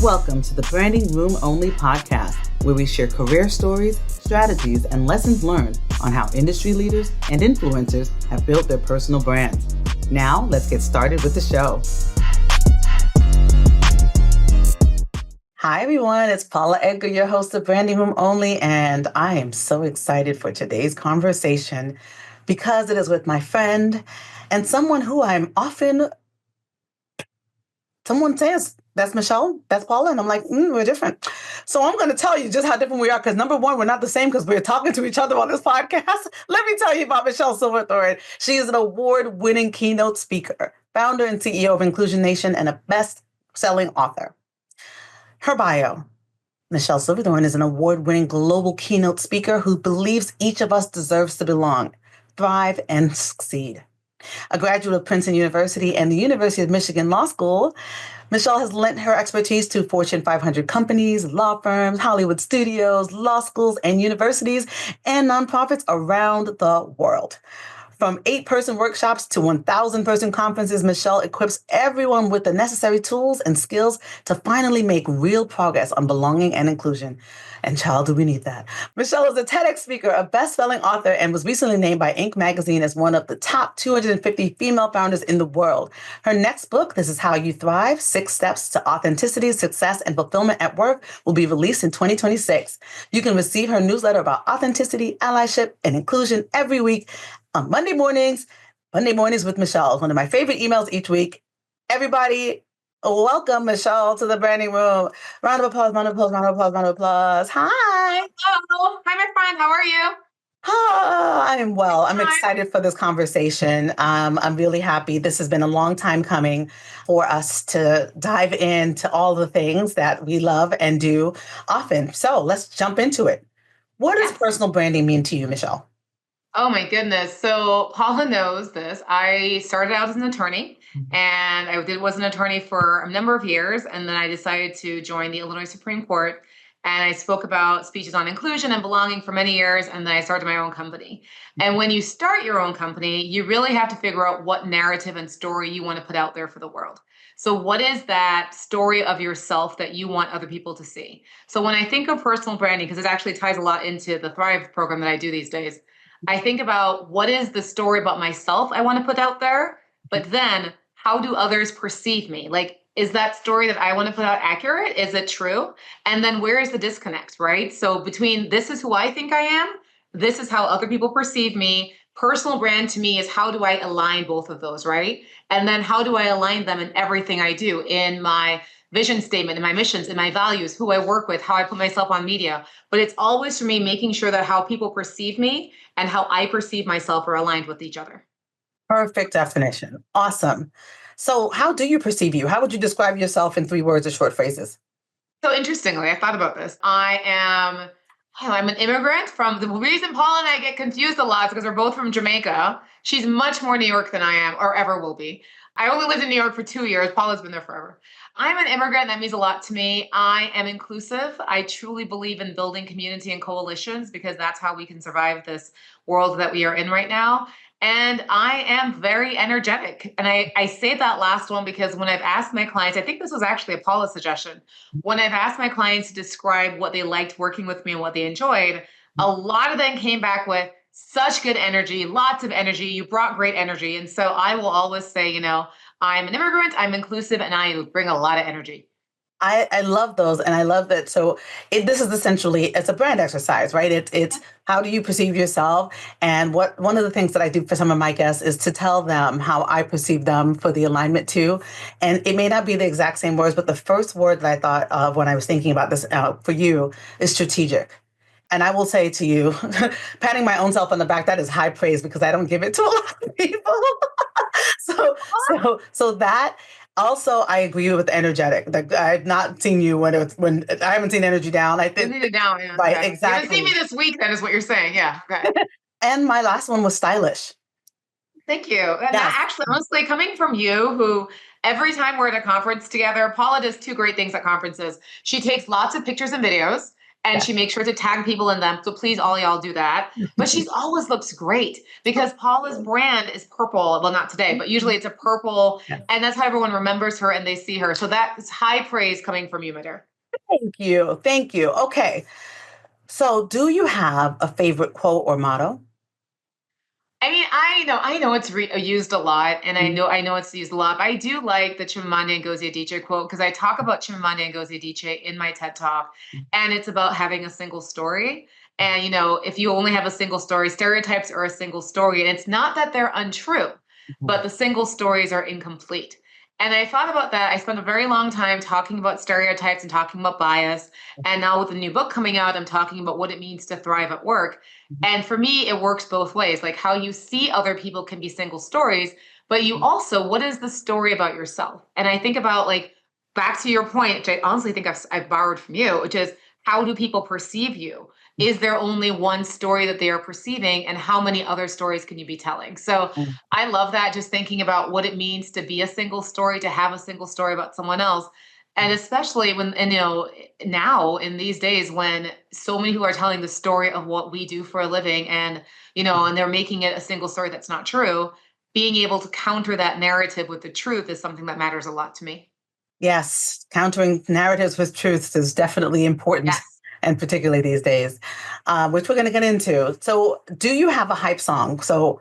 Welcome to the Branding Room Only podcast, where we share career stories, strategies, and lessons learned on how industry leaders and influencers have built their personal brands. Now, let's get started with the show. Hi, everyone. It's Paula Edgar, your host of Branding Room Only, and I am so excited for today's conversation because it is with my friend and someone who someone says, that's Michelle, that's Paula, and I'm like, we're different. So I'm going to tell you just how different we are, because number one, we're not the same because we're talking to each other on this podcast. Let me tell you about Michelle Silverthorn. She is an award-winning keynote speaker, founder and CEO of Inclusion Nation, and a best-selling author. Her bio: Michelle Silverthorn is an award-winning global keynote speaker who believes each of us deserves to belong, thrive, and succeed. A graduate of Princeton University and the University of Michigan Law School, Michelle has lent her expertise to Fortune 500 companies, law firms, Hollywood studios, law schools, and universities, and nonprofits around the world. From 8-person workshops to 1,000-person conferences, Michelle equips everyone with the necessary tools and skills to finally make real progress on belonging and inclusion. And child, do we need that. Michelle is a TEDx speaker, a best-selling author, and was recently named by Inc. magazine as one of the top 250 female founders in the world. Her next book, This Is How You Thrive: 6 Steps to Authenticity, Success, and Fulfillment at Work, will be released in 2026. You can receive her newsletter about authenticity, allyship, and inclusion every week on Monday mornings with Michelle, one of my favorite emails each week. Everybody, welcome Michelle to the Branding Room. Round of applause, round of applause, round of applause, round of applause. Hi. Hello. Hi, my friend. How are you? I am well. I'm excited for this conversation. I'm really happy. This has been a long time coming for us to dive into all the things that we love and do often. So let's jump into it. What does personal branding mean to you, Michelle? Oh my goodness. So Paula knows this. I started out as an attorney, and I was an attorney for a number of years. And then I decided to join the Illinois Supreme Court. And I spoke about speeches on inclusion and belonging for many years. And then I started my own company. And when you start your own company, you really have to figure out what narrative and story you want to put out there for the world. So what is that story of yourself that you want other people to see? So when I think of personal branding, because it actually ties a lot into the Thrive program that I do these days, I think about what is the story about myself I want to put out there, but then how do others perceive me? Like, is that story that I want to put out accurate? Is it true? And then where is the disconnect, right? So between this is who I think I am, this is how other people perceive me. Personal brand to me is how do I align both of those, right? And then how do I align them in everything I do, in my vision statement, in my missions, in my values, who I work with, how I put myself on media. But it's always for me making sure that how people perceive me and how I perceive myself are aligned with each other. Perfect definition. Awesome. So how do you perceive you? How would you describe yourself in 3 words or short phrases? So interestingly, I thought about this. I'm an immigrant from the reason Paul and I get confused a lot is because we're both from Jamaica. She's much more New York than I am or ever will be. I only lived in New York for 2 years. Paula's been there forever. I'm an immigrant. That means a lot to me. I am inclusive. I truly believe in building community and coalitions because that's how we can survive this world that we are in right now. And I am very energetic. And I say that last one because when I've asked my clients, I think this was actually a Paula suggestion. When I've asked my clients to describe what they liked working with me and what they enjoyed, a lot of them came back with such good energy, lots of energy. You brought great energy. And so I will always say, I'm an immigrant, I'm inclusive, and I bring a lot of energy. I love those. And I love that. So this is essentially, it's a brand exercise, right? It's how do you perceive yourself? And one of the things that I do for some of my guests is to tell them how I perceive them for the alignment too. And it may not be the exact same words, but the first word that I thought of when I was thinking about this for you is strategic. And I will say to you, patting my own self on the back, that is high praise because I don't give it to a lot of people. so that also, I agree with energetic. Like I've not seen you when I haven't seen energy down. I think it down, yeah. Right, okay. exactly. You haven't seen me this week, that is what you're saying. Yeah. Okay. And my last one was stylish. Thank you. And actually, honestly, coming from you, who every time we're at a conference together, Paula does 2 great things at conferences. She takes lots of pictures and videos, and she makes sure to tag people in them. So please, all y'all do that. But she's always looks great because Paula's brand is purple. Well, not today, but usually it's a purple. Yes. And that's how everyone remembers her and they see her. So that is high praise coming from you, my dear. Thank you. Thank you. Okay. So do you have a favorite quote or motto? I mean, I know it's used a lot, and I know it's used a lot. But I do like the Chimamanda Ngozi Adichie quote because I talk about Chimamanda Ngozi Adichie in my TED Talk, and it's about having a single story. And if you only have a single story, stereotypes are a single story, and it's not that they're untrue, but the single stories are incomplete. And I thought about that. I spent a very long time talking about stereotypes and talking about bias. And now with the new book coming out, I'm talking about what it means to thrive at work. And for me, it works both ways. Like how you see other people can be single stories, but you also, what is the story about yourself? And I think about like back to your point, which I honestly think I've borrowed from you, which is how do people perceive you? Is there only one story that they are perceiving, and how many other stories can you be telling? So I love that, just thinking about what it means to be a single story, to have a single story about someone else. And especially when, and now in these days when so many who are telling the story of what we do for a living, and and they're making it a single story that's not true, being able to counter that narrative with the truth is something that matters a lot to me. Yes, countering narratives with truths is definitely important, Yes. and particularly these days, which we're going to get into. So, do you have a hype song? So,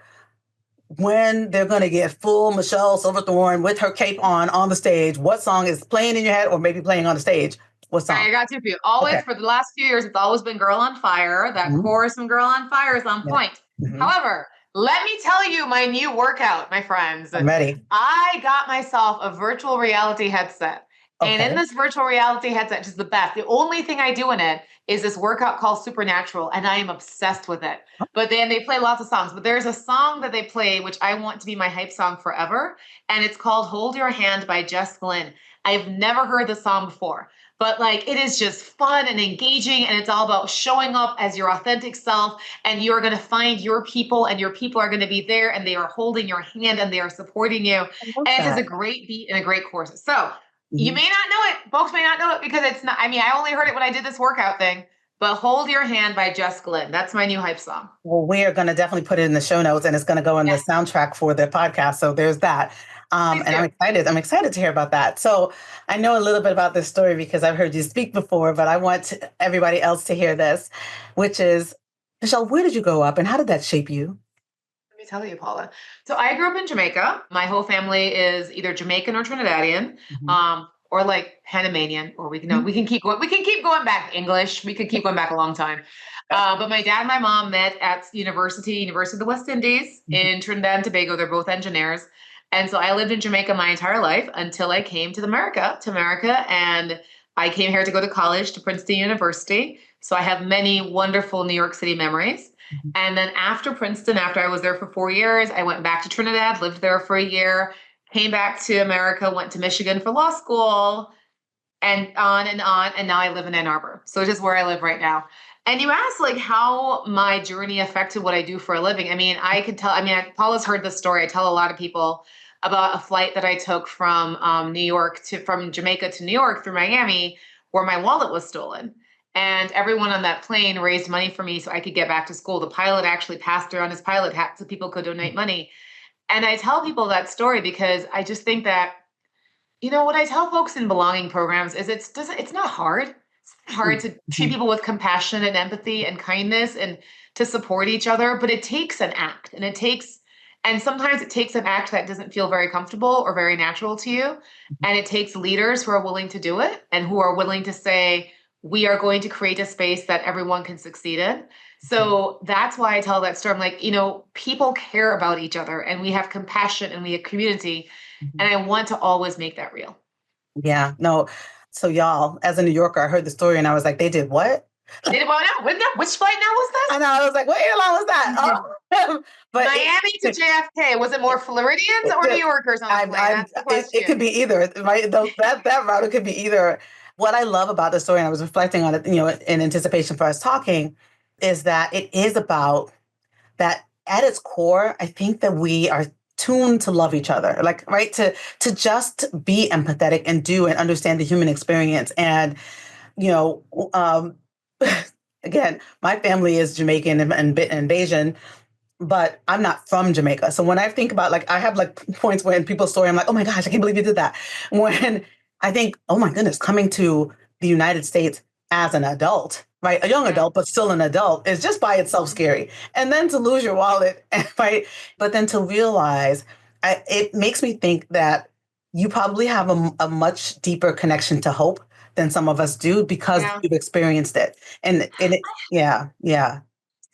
when they're going to get full Michelle Silverthorn with her cape on the stage, what song is playing in your head or maybe playing on the stage? What All right, song? I got two for you. Always, Okay. for the last few years, it's always been Girl on Fire. That Mhm. chorus from Girl on Fire is on Yeah. point. However, let me tell you my new workout, my friends. I'm ready. I got myself a virtual reality headset. And in this virtual reality headset, which is the best, the only thing I do in it is this workout called Supernatural, and I am obsessed with it. But then they play lots of songs. But there's a song that they play, which I want to be my hype song forever. And it's called Hold Your Hand by Jess Glynn. I've never heard the song before, but like it is just fun and engaging, and it's all about showing up as your authentic self, and you're going to find your people, and your people are going to be there, and they are holding your hand, and they are supporting you. And it is a great beat and a great chorus. So you may not know it, folks may not know it, because it's not, I mean, I only heard it when I did this workout thing, but Hold Your Hand by Jess Glynn. That's my new hype song. Well, we are going to definitely put it in the show notes, and it's going to go in the soundtrack for the podcast. So there's that. And I'm excited. I'm excited to hear about that. So I know a little bit about this story because I've heard you speak before, but I want everybody else to hear this, which is, Michelle, where did you grow up and how did that shape you? Let me tell you, Paula. So I grew up in Jamaica. My whole family is either Jamaican or Trinidadian, or like Panamanian, or we can keep going. We can keep going back English. We could keep going back a long time. But my dad and my mom met at University of the West Indies in Trinidad and Tobago. They're both engineers. And so I lived in Jamaica my entire life until I came to America, and I came here to go to college to Princeton University. So I have many wonderful New York City memories. And then after Princeton, after I was there for 4 years, I went back to Trinidad, lived there for a year, came back to America, went to Michigan for law school, and on and on. And now I live in Ann Arbor. So it's just where I live right now. And you asked like how my journey affected what I do for a living. I mean, I could tell, Paula's heard this story. I tell a lot of people about a flight that I took from from Jamaica to New York through Miami, where my wallet was stolen. And everyone on that plane raised money for me so I could get back to school. The pilot actually passed around his pilot hat so people could donate money. And I tell people that story because I just think that, what I tell folks in belonging programs is it's not hard. It's hard to treat people with compassion and empathy and kindness and to support each other, but it takes an act, and sometimes it takes an act that doesn't feel very comfortable or very natural to you. And it takes leaders who are willing to do it and who are willing to say, we are going to create a space that everyone can succeed in. So that's why I tell that story. I'm like, people care about each other, and we have compassion, and we have community. And I want to always make that real. Yeah, no. So y'all, as a New Yorker, I heard the story and I was like, they did what? They did what now? Which flight now was this? I know. I was like, what airline was that? But Miami to JFK. Was it more Floridians or New Yorkers on the plane? That's the question. It could be either, right? That route, it could be either. What I love about the story, and I was reflecting on it, in anticipation for us talking, is that it is about that at its core. I think that we are tuned to love each other, like, right? To just be empathetic and do and understand the human experience. And, again, my family is Jamaican and Bayesian, but I'm not from Jamaica. So when I think about, like, I have like points where in people's story, I'm like, oh my gosh, I can't believe you did that. When I think, oh my goodness, coming to the United States as an adult, right? A young Yeah. adult, but still an adult is just by itself scary. And then to lose your wallet, right? But then to realize, it makes me think that you probably have a much deeper connection to hope than some of us do because Yeah. you've experienced it. Yeah, yeah.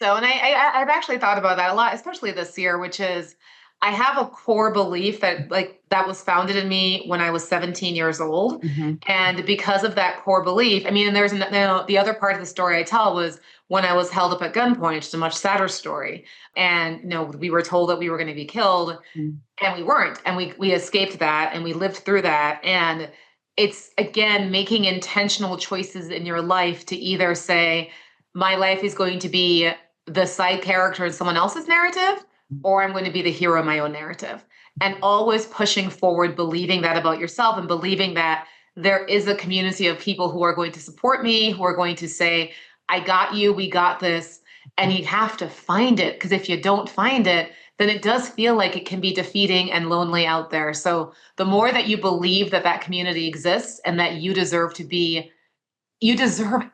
So, and I've actually thought about that a lot, especially this year, which is I have a core belief that like that was founded in me when I was 17 years old. Hmm. And because of that core belief, I mean, and there's the other part of the story I tell was when I was held up at gunpoint, which is a much sadder story. And, we were told that we were going to be killed and we weren't. And we escaped that and we lived through that. And it's again making intentional choices in your life to either say, my life is going to be the side character in someone else's narrative, or I'm going to be the hero in my own narrative. And always pushing forward, believing that about yourself and believing that there is a community of people who are going to support me, who are going to say, I got you, we got this. And you have to find it, because if you don't find it, then it does feel like it can be defeating and lonely out there. So the more that you believe that that community exists and that you deserve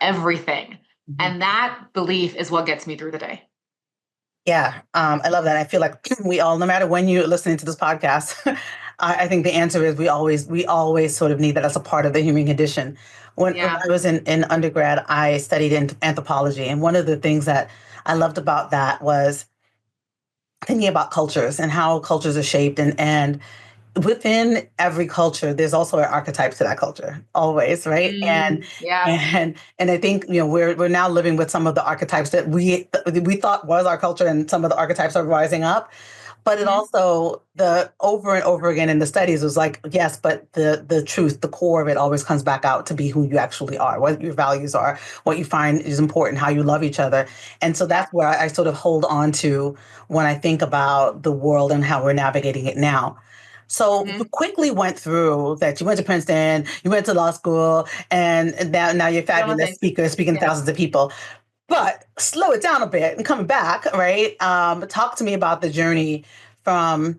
everything. Hmm. And that belief is what gets me through the day. Yeah, I love that. I feel like we all, no matter when you're listening to this podcast, I think the answer is we always sort of need that as a part of the human condition. When Yeah. I was in undergrad, I studied in anthropology, and one of the things that I loved about that was thinking about cultures and how cultures are shaped, and within every culture, there's also an archetype to that culture, always, right? And Yeah. and I think we're now living with some of the archetypes that we thought was our culture, and some of the archetypes are rising up. But it Mhm. also, the over and over again in the studies was like, yes, but the truth, the core of it always comes back out to be who you actually are, what your values are, what you find is important, how you love each other. And so Yeah. that's where I sort of hold on to when I think about the world and how we're navigating it now. So you Mhm. quickly went through that. You went to Princeton, you went to law school, and now you're a Yeah, well, fabulous thank you. speaker, speaking to Yeah. thousands of people. But slow it down a bit and coming back, right? Talk to me about the journey from,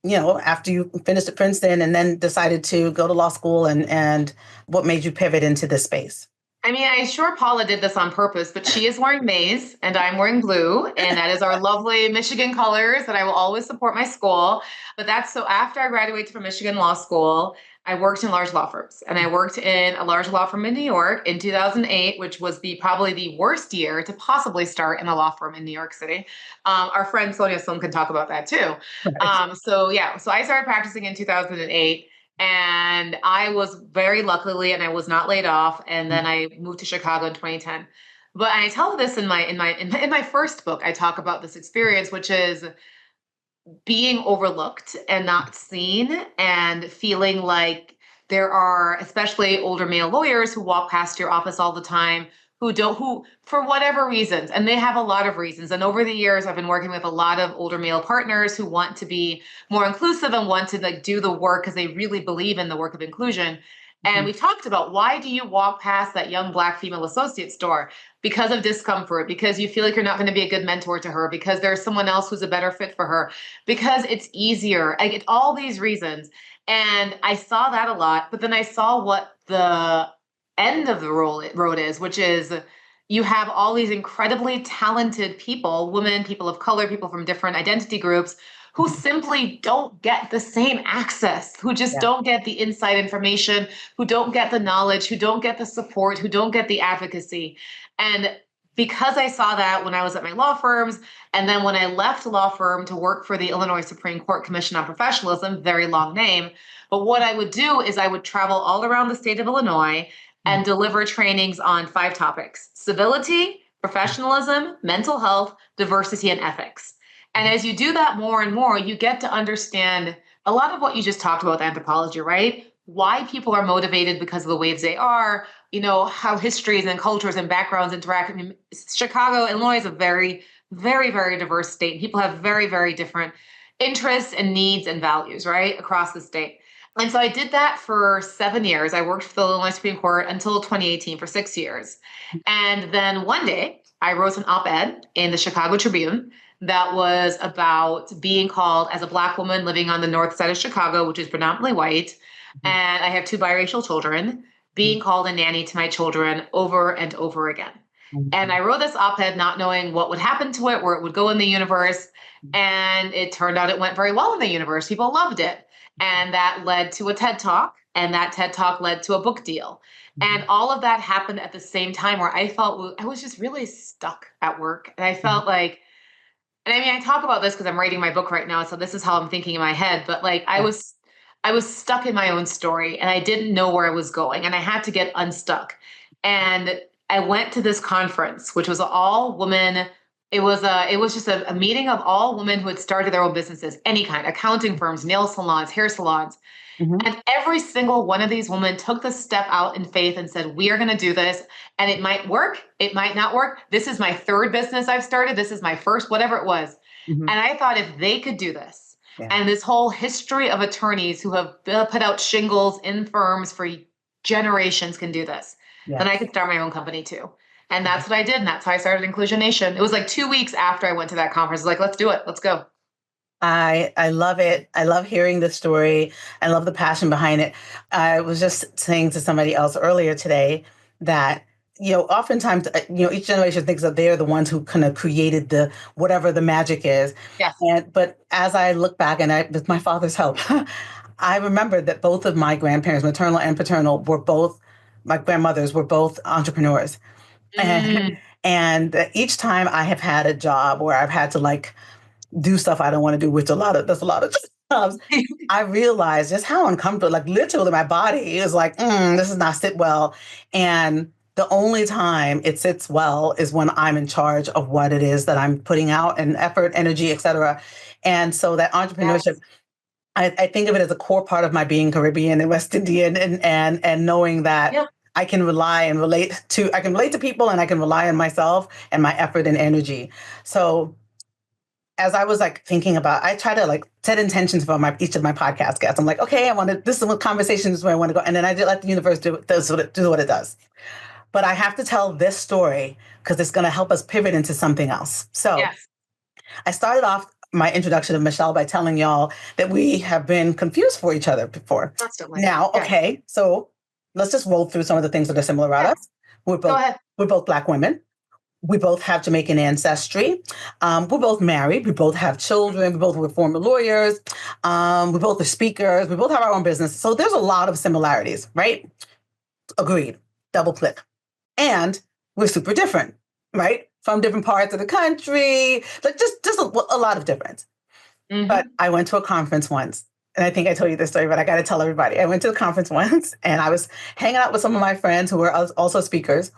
after you finished at Princeton and then decided to go to law school, and what made you pivot into this space. I mean, I'm sure Paula did this on purpose, but she is wearing maize and I'm wearing blue. And that is our lovely Michigan colors that I will always support my school. But that's so after I graduated from Michigan Law School, I worked in large law firms. And I worked in a large law firm in New York in 2008, which was probably the worst year to possibly start in a law firm in New York City. Our friend Sonia Sloan can talk about that too. Right. So I started practicing in 2008. And I was very luckily, and I was not laid off. And then I moved to Chicago in 2010. But I tell this in my first book. I talk about this experience, which is being overlooked and not seen, and feeling like there are, especially older male lawyers who walk past your office all the time, who for whatever reasons, and they have a lot of reasons. And over the years I've been working with a lot of older male partners who want to be more inclusive and want to like do the work because they really believe in the work of inclusion. And Mhm. we've talked about, why do you walk past that young Black female associate store? Because of discomfort, because you feel like you're not going to be a good mentor to her, because there's someone else who's a better fit for her, because it's easier. I get all these reasons. And I saw that a lot, but then I saw what the end of the road is, which is you have all these incredibly talented people, women, people of color, people from different identity groups, who simply don't get the same access, who just Yeah. don't get the inside information, who don't get the knowledge, who don't get the support, who don't get the advocacy. And because I saw that when I was at my law firms, and then when I left law firm to work for the Illinois Supreme Court Commission on Professionalism, very long name, but what I would do is I would travel all around the state of Illinois and deliver trainings on 5 topics: civility, professionalism, mental health, diversity, and ethics. And as you do that more and more, you get to understand a lot of what you just talked about with anthropology, right? Why people are motivated because of the ways they are, how histories and cultures and backgrounds interact. I mean, Chicago, Illinois is a very, very, very diverse state. People have very, very different interests and needs and values, right, across the state. And so I did that for 7 years. I worked for the Illinois Supreme Court until 2018 for 6 years. And then one day I wrote an op-ed in the Chicago Tribune that was about being called as a Black woman living on the north side of Chicago, which is predominantly white. And I have two biracial children, being called a nanny to my children over and over again. And I wrote this op-ed not knowing what would happen to it, where it would go in the universe. And it turned out it went very well in the universe. People loved it. And that led to a TED Talk. And that TED Talk led to a book deal. And all of that happened at the same time, where I felt I was just really stuck at work. And I felt like, and I mean, I talk about this because I'm writing my book right now. So this is how I'm thinking in my head. But like I was stuck in my own story, and I didn't know where I was going, and I had to get unstuck. And I went to this conference, which was all women. It was just a meeting of all women who had started their own businesses, any kind, accounting firms, nail salons, hair salons. And every single one of these women took the step out in faith and said, we are going to do this. And it might work. It might not work. This is my third business I've started. This is my first, whatever it was. And I thought, if they could do this, and this whole history of attorneys who have put out shingles in firms for generations can do this, then I could start my own company too. And that's what I did. And that's how I started Inclusion Nation. It was like 2 weeks after I went to that conference. I was like, let's do it. Let's go. I love it. I love hearing the story. I love the passion behind it. I was just saying to somebody else earlier today that, oftentimes, each generation thinks that they're the ones who kind of created the whatever the magic is. Yes. But as I look back, and with my father's help, I remember that both of my grandparents, maternal and paternal, my grandmothers were both entrepreneurs. And each time I have had a job where I've had to do stuff I don't want to do, which there's a lot of jobs, I realized just how uncomfortable, literally my body is like, this does not sit well. And the only time it sits well is when I'm in charge of what it is that I'm putting out, and effort, energy, et cetera. And so that entrepreneurship, I think of it as a core part of my being Caribbean and West Indian, and knowing that I can relate to people, and I can rely on myself and my effort and energy. So as I was thinking about, I try to set intentions for each of my podcast guests. I'm like, okay, this is what conversations where I want to go. And then I let the universe do what it does. But I have to tell this story because it's going to help us pivot into something else. So I started off my introduction of Michelle by telling y'all that we have been confused for each other before. Constantly. Now, okay, so let's just roll through some of the things that are similar about us. We're both Black women. We both have Jamaican ancestry. We're both married. We both have children. We both were former lawyers. We both are speakers. We both have our own business. So there's a lot of similarities, right? Agreed. Double click. And we're super different, right? From different parts of the country, just a lot of difference. But I went to a conference once, and I think I told you this story, but I got to tell everybody. I went to a conference once, and I was hanging out with some of my friends who were also speakers,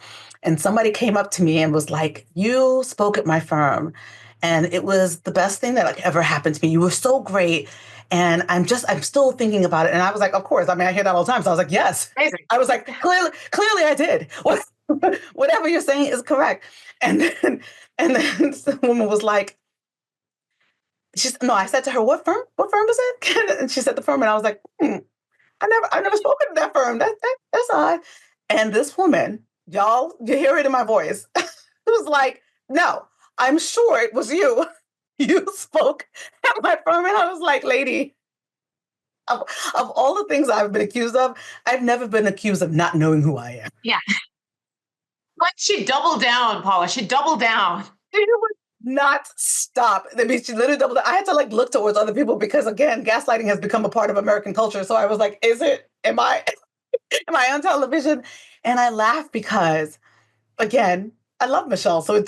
and somebody came up to me and was like, "You spoke at my firm, and it was the best thing that ever happened to me. You were so great." And I'm still thinking about it. And I was like, of course. I mean, I hear that all the time. So I was like, yes. Amazing. I was like, clearly I did. Whatever you're saying is correct. And then the woman was like, I said to her, what firm is it? And she said the firm. And I was like, I've never spoken to that firm. That's odd. And this woman, y'all, you hear it in my voice. It was like, no, I'm sure it was you. You spoke at my firm. And I was like, lady, of all the things I've been accused of, I've never been accused of not knowing who I am. Yeah. But she doubled down, Paula. She doubled down. She would not stop. I mean, she literally doubled down. I had to look towards other people because, again, gaslighting has become a part of American culture. So I was like, am I on television? And I laughed because, again, I love Michelle. So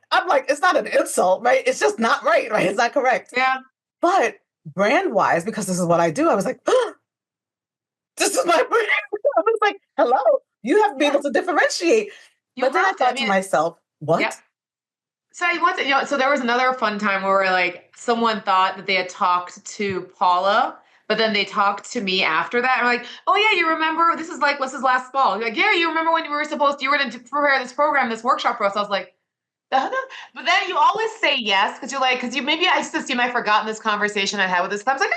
I'm like, it's not an insult, right? It's just not right? It's not correct. Yeah. But brand-wise, because this is what I do, I was like, oh, this is my brand. I was like, hello, you have to be able to differentiate. But then I thought to myself, what? Yeah. So there was another fun time where someone thought that they had talked to Paula, but then they talked to me after that. I'm like, oh yeah, you remember? This is last fall. You're like, yeah, you remember when you were going to prepare this program, this workshop for us? I was like, but then you always say yes because you're like, because maybe I just assume I've forgotten this conversation I had with this. I was like,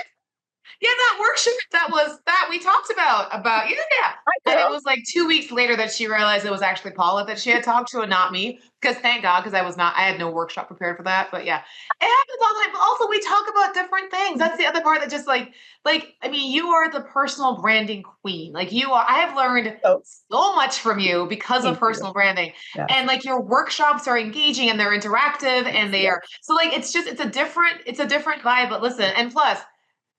Yeah, that workshop that we talked about yeah. And it was like 2 weeks later that she realized it was actually Paula that she had talked to and not me. Because thank God, because I had no workshop prepared for that. But yeah, it happens all the time. But also we talk about different things. That's the other part that just I mean, you are the personal branding queen. Like you are, I have learned So so much from you because of thank you. personal branding. Yes. And like your workshops are engaging and they're interactive and they Yes. are so like it's a different vibe. But listen, and plus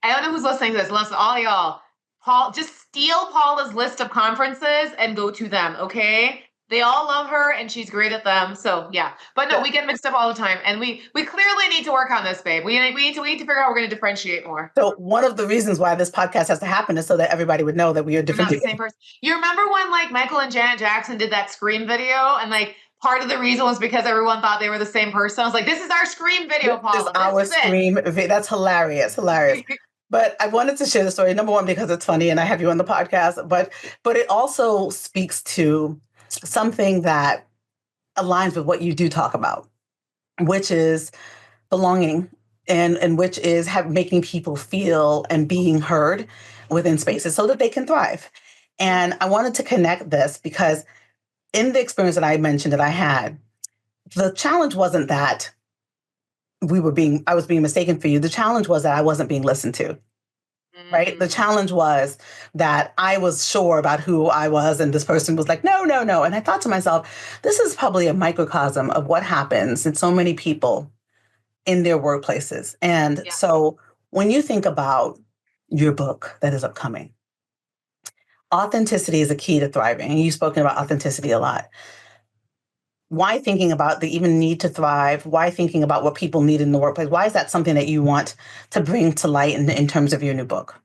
I don't know who's listening to this. Listen, all y'all, Paul, just steal Paula's list of conferences and go to them, okay? They all love her and she's great at them. So yeah, but no, we get mixed up all the time, and we clearly need to work on this, babe. We need to figure out how we're going to differentiate more. So one of the reasons why this podcast has to happen is so that everybody would know that we are We're different not the people. same person. You remember when like Michael and Janet Jackson did that Scream video, and like part of the reason was because everyone thought they were the same person. I was like, this is our Scream video, This is Paula. our This is stream. That's hilarious, hilarious. it. But I wanted to share the story. Number one, because it's funny and I have you on the podcast, but it also speaks to something that aligns with what you do talk about, which is belonging and which is making people feel and being heard within spaces so that they can thrive. And I wanted to connect this because in the experience that I mentioned that I had, the challenge wasn't that I was being mistaken for you. The challenge was that I wasn't being listened to. Right. The challenge was that I was sure about who I was, and this person was like, no, no, no. And I thought to myself, this is probably a microcosm of what happens in so many people in their workplaces. And Yeah. so when you think about your book that is upcoming, authenticity is a key to thriving. And you've spoken about authenticity a lot. Why thinking about the even need to thrive? Why thinking about what people need in the workplace? Why is that something that you want to bring to light in terms of your new book?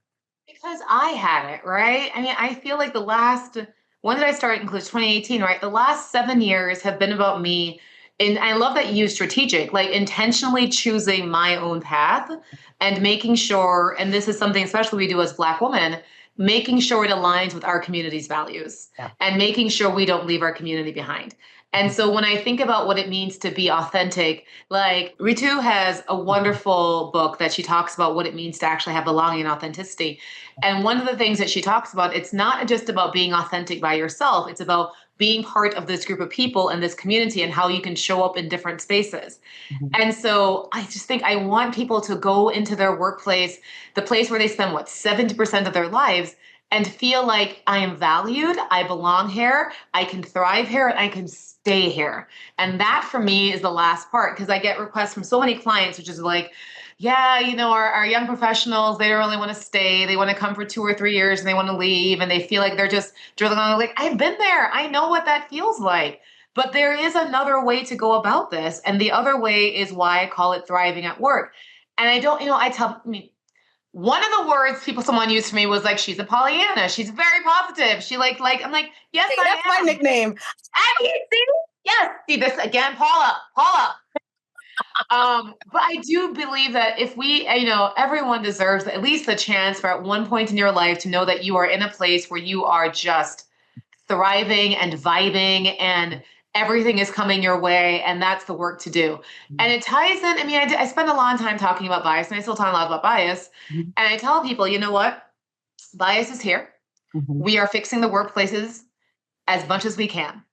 Because I had it, right? I mean, I feel like when did I start in 2018, right? The last 7 years have been about me. And I love that you use strategic, like intentionally choosing my own path and making sure, and this is something especially we do as Black women, making sure it aligns with our community's values Yeah. and making sure we don't leave our community behind. And so when I think about what it means to be authentic, like Ritu has a wonderful book that she talks about what it means to actually have belonging and authenticity. And one of the things that she talks about, it's not just about being authentic by yourself, it's about being part of this group of people and this community and how you can show up in different spaces. Mhm. And so I just think I want people to go into their workplace, the place where they spend 70% of their lives, and feel like I am valued, I belong here, I can thrive here, and I can stay here. And that for me is the last part, because I get requests from so many clients, which is like, yeah, our young professionals, they don't really want to stay. They want to come for 2 or 3 years and they want to leave. And they feel like they're just drilling on. Like, I've been there. I know what that feels like. But there is another way to go about this. And the other way is why I call it thriving at work. And I don't, I mean, one of the words someone used to me was like, she's a Pollyanna. She's very positive. She I'm like, yes, Hey, I that's my am. nickname. And you see, yes, see this again, Paula. But I do believe that if everyone deserves at least the chance for at one point in your life to know that you are in a place where you are just thriving and vibing and everything is coming your way, and that's the work to do. And it ties in. I mean, I spend a lot of time talking about bias, and I still talk a lot about bias. Mhm. And I tell people, you know what? Bias is here. Mhm. We are fixing the workplaces as much as we can.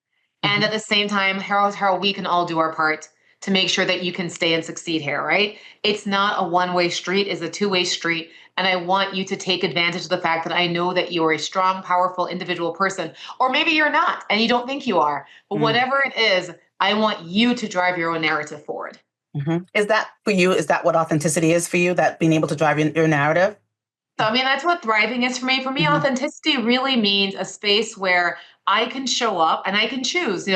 And at the same time, how we can all do our part to make sure that you can stay and succeed here, right? It's not a one-way street, it's a two-way street. And I want you to take advantage of the fact that I know that you are a strong, powerful individual person, or maybe you're not and you don't think you are. But whatever it is, I want you to drive your own narrative forward. Mhm. Is that for you? Is that what authenticity is for you? That being able to drive your narrative? So, I mean, that's what thriving is for me. For me, Mhm. authenticity really means a space where I can show up and I can choose,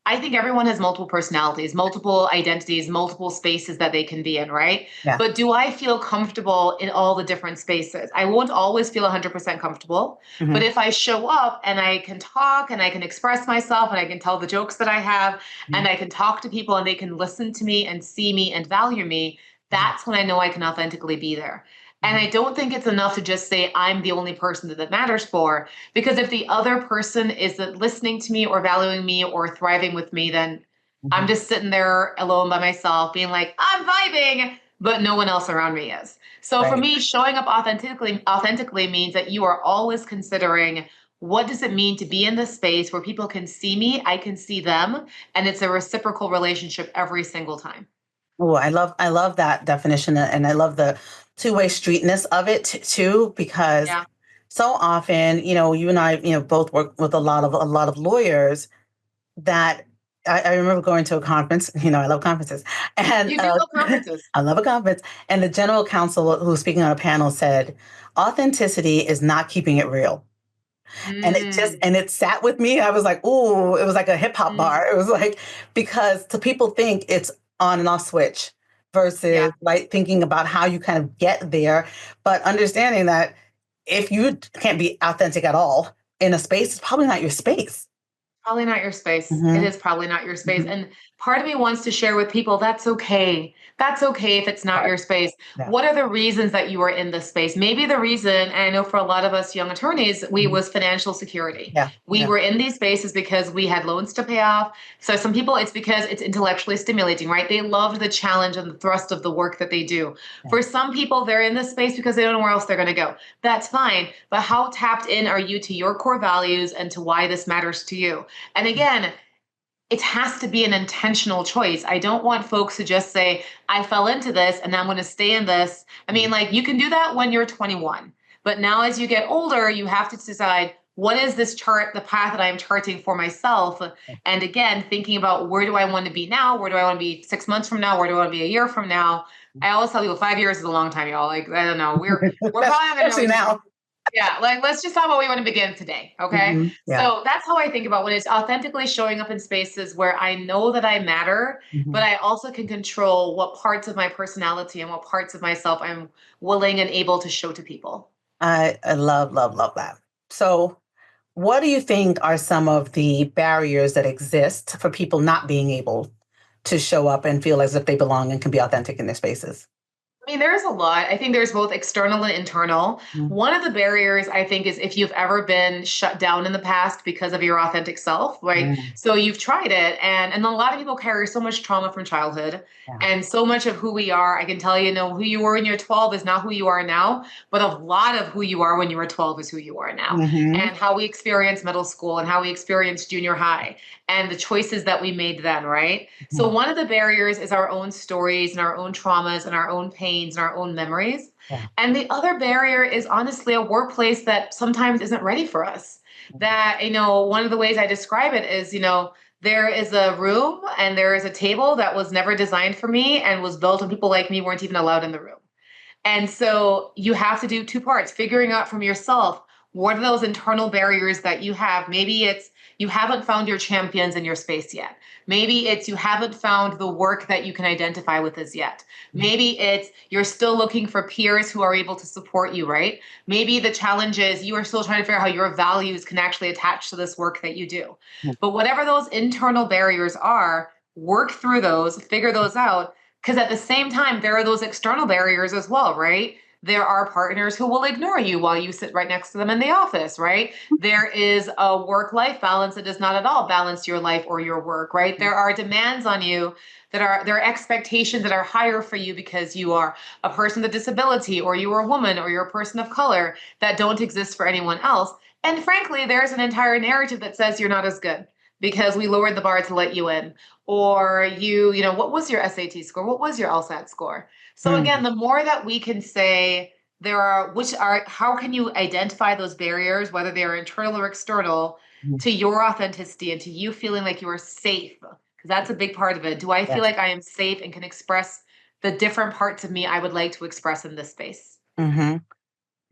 I think everyone has multiple personalities, multiple identities, multiple spaces that they can be in, right? Yeah. But do I feel comfortable in all the different spaces? I won't always feel 100% comfortable. Mhm. But if I show up and I can talk and I can express myself and I can tell the jokes that I have and I can talk to people and they can listen to me and see me and value me, that's when I know I can authentically be there. And I don't think it's enough to just say I'm the only person that matters for, because if the other person isn't listening to me or valuing me or thriving with me, then I'm just sitting there alone by myself being like, I'm vibing, but no one else around me is. So for Right. me, showing up authentically means that you are always considering, what does it mean to be in this space where people can see me, I can see them, and it's a reciprocal relationship every single time. Oh, I love that definition, and I love the two-way streetness of it too, because Yeah. so often, you and I, both work with a lot of lawyers that I remember going to a conference. I love conferences, and You do love conferences. I love a conference. And the general counsel who was speaking on a panel said, "Authenticity is not keeping it real." And Mm, it sat with me. I was like, "Ooh!" It was like a hip hop mm, bar. It was like, because to people think it's on and off switch yeah. versus like thinking about how you kind of get there, but understanding that if you can't be authentic at all in a space, it's probably not your space. Probably not your space. It Hmm. is probably not your space. Hmm. And part of me wants to share with people, that's okay. That's okay if it's not Right. your space. Yeah. What are the reasons that you are in this space? Maybe the reason, and I know for a lot of us young attorneys, we Mhm. was financial security. Yeah. We Yeah. were in these spaces because we had loans to pay off. So some people, it's because it's intellectually stimulating, right? They loved the challenge and the thrust of the work that they do. Yeah. For some people, they're in this space because they don't know where else they're going to go. That's fine. But how tapped in are you to your core values and to why this matters to you? And again, it has to be an intentional choice. I don't want folks to just say, I fell into this and I'm going to stay in this. I mean, like, you can do that when you're 21. But now, as you get older, you have to decide, what is this chart, the path that I'm charting for myself? And again, thinking about, where do I want to be now? Where do I want to be 6 months from now? Where do I want to be a year from now? I always tell people 5 years is a long time, y'all. Like, I don't know. We're probably not going to know Especially each other. now. Yeah, like, let's just talk about where we want to begin today. Okay. Yeah. So that's how I think about when it's authentically showing up in spaces where I know that I matter, but Hmm. I also can control what parts of my personality and what parts of myself I'm willing and able to show to people. I love, love, love that. So, what do you think are some of the barriers that exist for people not being able to show up and feel as if they belong and can be authentic in their spaces? I mean, there's a lot. I think there's both external and internal. Mm. One of the barriers, I think, is if you've ever been shut down in the past because of your authentic self, right? Mm. So you've tried it, and a lot of people carry so much trauma from childhood, Yeah. and so much of who we are. I can tell you, who you were when you're 12 is not who you are now, but a lot of who you are when you were 12 is who you are now, Hmm. and how we experience middle school and how we experience junior high and the choices that we made then, right? So, one of the barriers is our own stories and our own traumas and our own pains and our own memories. Yeah. And the other barrier is honestly a workplace that sometimes isn't ready for us. That, one of the ways I describe it is, there is a room and there is a table that was never designed for me and was built and people like me weren't even allowed in the room. And so you have to do two parts, figuring out from yourself, what are those internal barriers that you have. Maybe it's you haven't found your champions in your space yet. Maybe it's you haven't found the work that you can identify with as yet. Maybe it's you're still looking for peers who are able to support you, right? Maybe the challenge is you are still trying to figure out how your values can actually attach to this work that you do. But whatever those internal barriers are, work through those, figure those out, because at the same time, there are those external barriers as well, right? There are partners who will ignore you while you sit right next to them in the office, right? There is a work life balance that does not at all balance your life or your work, right? There are demands on you there are expectations that are higher for you because you are a person with a disability or you are a woman or you're a person of color that don't exist for anyone else. And frankly, there's an entire narrative that says you're not as good because we lowered the bar to let you in, or what was your SAT score? What was your LSAT score? So again, Mm. the more that we can say how can you identify those barriers, whether they are internal or external, Mm. to your authenticity and to you feeling like you are safe? Because that's a big part of it. Do I feel Yes. like I am safe and can express the different parts of me I would like to express in this space? Hmm.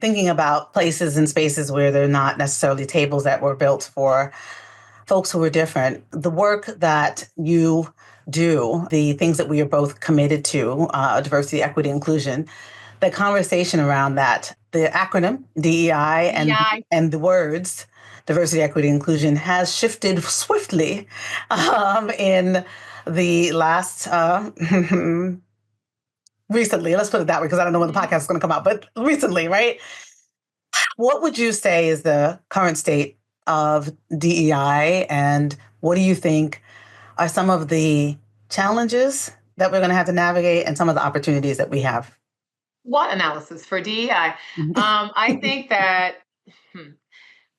Thinking about places and spaces where they're not necessarily tables that were built for folks who are different, the work that you do, the things that we are both committed to, diversity, equity, inclusion, the conversation around that, the acronym DEI DEI. and the words diversity, equity, inclusion has shifted swiftly in the last recently. Let's put it that way because I don't know when the podcast is going to come out, but recently, right? What would you say is the current state of DEI, and what do you think are some of the challenges that we're going to have to navigate and some of the opportunities that we have? What analysis for DEI? I think that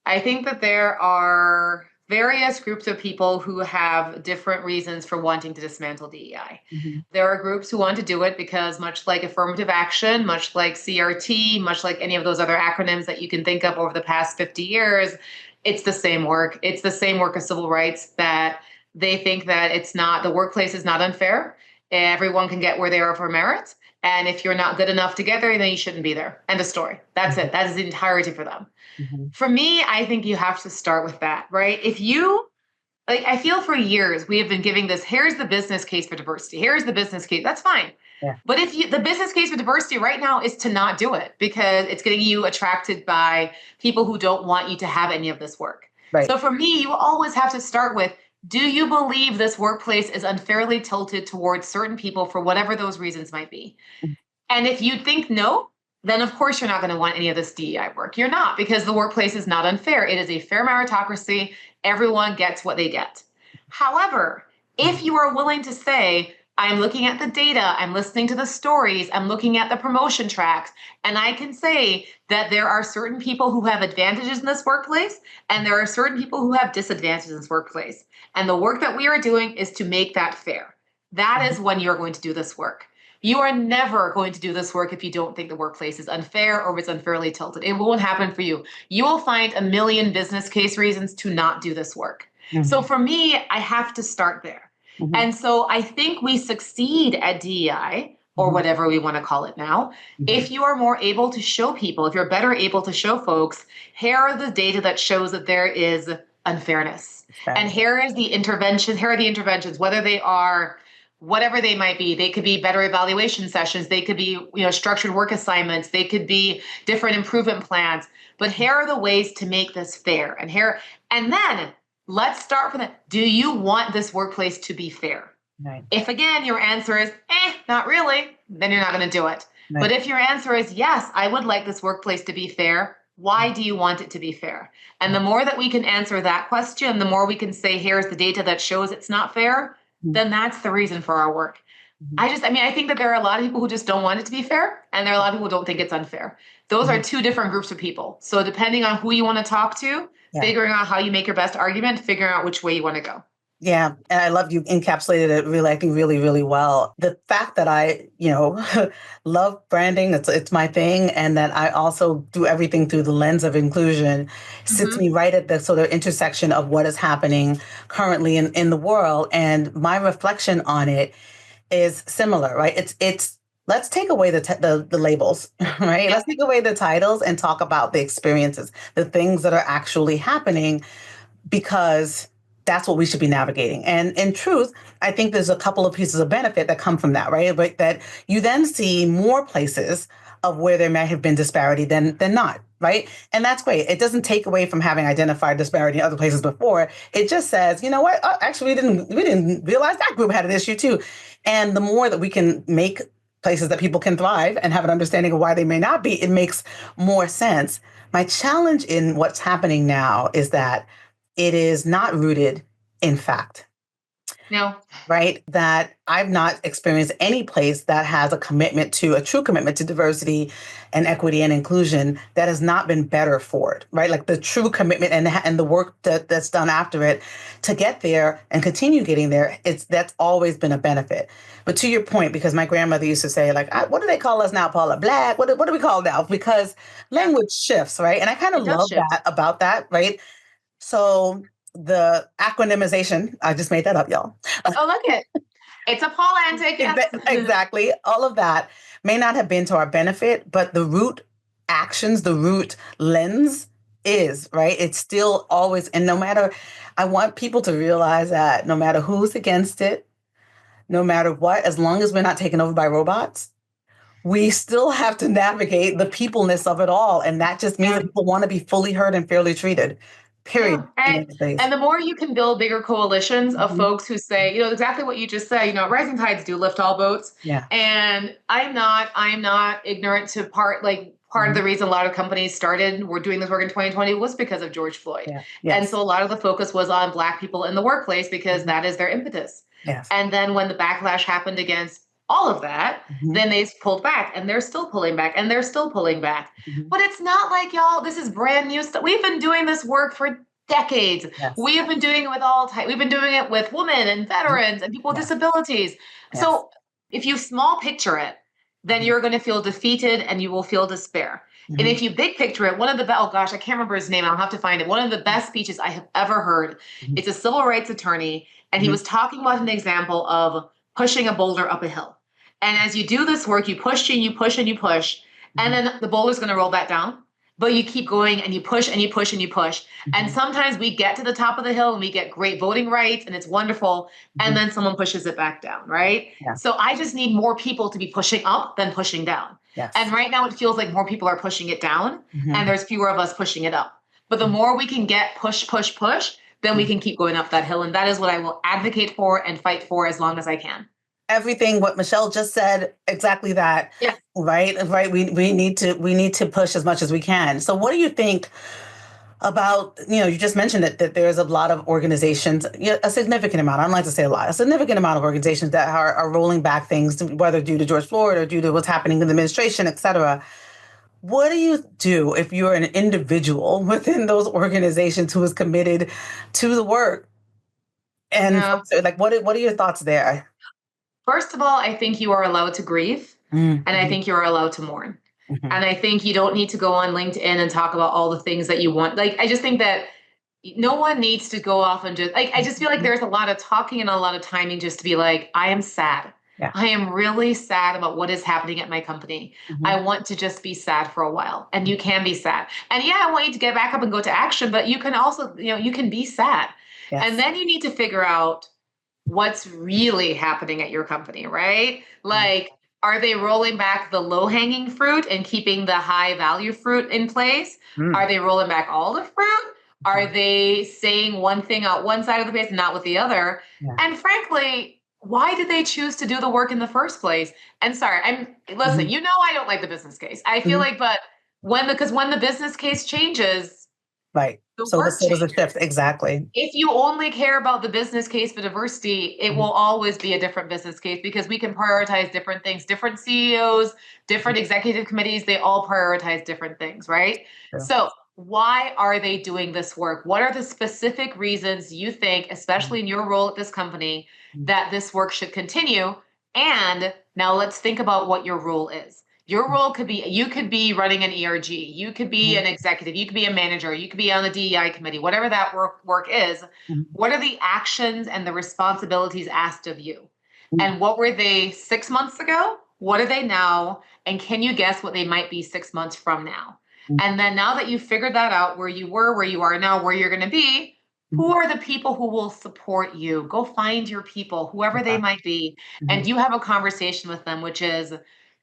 I think that there are various groups of people who have different reasons for wanting to dismantle DEI. There are groups who want to do it because, much like affirmative action, much like CRT, much like any of those other acronyms that you can think of over the past 50 years, it's the same work. It's the same work as civil rights, that they think that the workplace is not unfair. Everyone can get where they are for merit. And if you're not good enough together, then you shouldn't be there. End of story. That's it. That is the entirety for them. For me, I think you have to start with that, right? I feel for years we have been giving this, here's the business case for diversity. Here's the business case. That's fine. Yeah. But the business case for diversity right now is to not do it, because it's getting you attracted by people who don't want you to have any of this work. Right. So for me, you always have to start with, do you believe this workplace is unfairly tilted towards certain people for whatever those reasons might be? And if you think no, then of course you're not going to want any of this DEI work. You're not, because the workplace is not unfair. It is a fair meritocracy. Everyone gets what they get. However, if you are willing to say, I'm looking at the data, I'm listening to the stories, I'm looking at the promotion tracks, and I can say that there are certain people who have advantages in this workplace, and there are certain people who have disadvantages in this workplace. And the work that we are doing is to make that fair. That is when you're going to do this work. You are never going to do this work if you don't think the workplace is unfair or if it's unfairly tilted. It won't happen for you. You will find a million business case reasons to not do this work. So for me, I have to start there. And so I think we succeed at DEI, or whatever we want to call it now, if you are more able to show people, if you're better able to show folks, here are the data that shows that there is unfairness. And here are the interventions, whether they are whatever they might be. They could be better evaluation sessions. They could be, structured work assignments. They could be different improvement plans. But here are the ways to make this fair. And then let's start from that. Do you want this workplace to be fair? Right. If again, your answer is, not really, then you're not going to do it. Right. But if your answer is, yes, I would like this workplace to be fair, why do you want it to be fair? And the more that we can answer that question, the more we can say, here's the data that shows it's not fair, then that's the reason for our work. I think that there are a lot of people who just don't want it to be fair, and there are a lot of people who don't think it's unfair. Those are two different groups of people. So depending on who you want to talk to, figuring out how you make your best argument, figuring out which way you want to go. Yeah. And I love you encapsulated it really, I think really, really well. The fact that I, love branding, it's my thing. And that I also do everything through the lens of inclusion sits me right at the sort of intersection of what is happening currently in the world. And my reflection on it is similar, right? It's let's take away the labels, right? Let's take away the titles and talk about the experiences, the things that are actually happening, because that's what we should be navigating. And in truth, I think there's a couple of pieces of benefit that come from that, right? But that you then see more places of where there may have been disparity than not, right? And that's great. It doesn't take away from having identified disparity in other places before. It just says, you know what? Actually, we didn't realize that group had an issue too. And the more that we can make places that people can thrive and have an understanding of why they may not be, it makes more sense. My challenge in what's happening now is that it is not rooted in fact. No. Right? That I've not experienced any place that has a true commitment to diversity and equity and inclusion that has not been better for it, right? Like the true commitment and the work that's done after it to get there and continue getting there, that's always been a benefit. But to your point, because my grandmother used to say, like, what do they call us now, Paula? Black? What do we call now? Because language shifts, right? And I kind of love that about that, right? So the acronymization, I just made that up, y'all. Oh, look it. It's a Paulantic. Yes. Exactly. All of that may not have been to our benefit, but the root actions, the root lens is, right? It's still always, and I want people to realize that no matter who's against it, no matter what, as long as we're not taken over by robots, we still have to navigate the peopleness of it all. And that just means that people want to be fully heard and fairly treated. Period. Yeah. And the more you can build bigger coalitions of folks who say, exactly what you just said, rising tides do lift all boats. Yeah. And I'm not ignorant to part of the reason a lot of companies were doing this work in 2020 was because of George Floyd. Yeah. Yes. And so a lot of the focus was on Black people in the workplace because that is their impetus. Yes. And then when the backlash happened against all of that, then they pulled back, and they're still pulling back, and they're still pulling back. But it's not like, y'all, this is brand new stuff. We've been doing this work for decades. Yes. We have been doing it with all types. We've been doing it with women and veterans and people with disabilities. So if you small picture it, then you're going to feel defeated and you will feel despair. And if you big picture it, one of the oh gosh, I can't remember his name. I'll have to find it. One of the best speeches I have ever heard. It's a civil rights attorney, and he was talking about an example of pushing a boulder up a hill. And as you do this work, you push and you push and you push, and then the boulder's going to roll back down. But you keep going and you push and you push and you push. And sometimes we get to the top of the hill and we get great voting rights and it's wonderful. And then someone pushes it back down, right? So I just need more people to be pushing up than pushing down. And right now it feels like more people are pushing it down and there's fewer of us pushing it up. But the more we can get push, then we can keep going up that hill. And that is what I will advocate for and fight for as long as I can. Everything what Michelle just said, exactly that. Right. We need to push as much as we can. So what do you think about, you just mentioned it, that there's a lot of organizations, a significant amount, I don't like to say a lot, a significant amount of organizations that are rolling back things, whether due to George Floyd or due to what's happening in the administration, et cetera. What do you do if you're an individual within those organizations who is committed to the work? And what are your thoughts there? First of all, I think you are allowed to grieve, and I think you are allowed to mourn. And I think you don't need to go on LinkedIn and talk about all the things that you want. Like, I just think that no one needs to go off and just, I just feel like there's a lot of talking and a lot of timing just to be like, I am sad. I am really sad about what is happening at my company. I want to just be sad for a while. And you can be sad. And I want you to get back up and go to action, but you can also, you can be sad. And then you need to figure out what's really happening at your company, right? Like, are they rolling back the low-hanging fruit and keeping the high-value fruit in place? Are they rolling back all the fruit? Are they saying one thing out one side of the face and not with the other? And frankly, why did they choose to do the work in the first place? And sorry, listen, I don't like the business case. I feel like, but when the business case changes, right. So there's a shift. Exactly. If you only care about the business case for diversity, it will always be a different business case because we can prioritize different things. Different CEOs, different executive committees, they all prioritize different things, right? So why are they doing this work? What are the specific reasons you think, especially in your role at this company, that this work should continue? And now let's think about what your role is. Your role could be, you could be running an ERG, you could be an executive, you could be a manager, you could be on the DEI committee, whatever that work is. What are the actions and the responsibilities asked of you? And what were they 6 months ago? What are they now? And can you guess what they might be 6 months from now? And then now that you've figured that out, where you were, where you are now, where you're going to be, who are the people who will support you? Go find your people, whoever they might be. And you have a conversation with them, which is,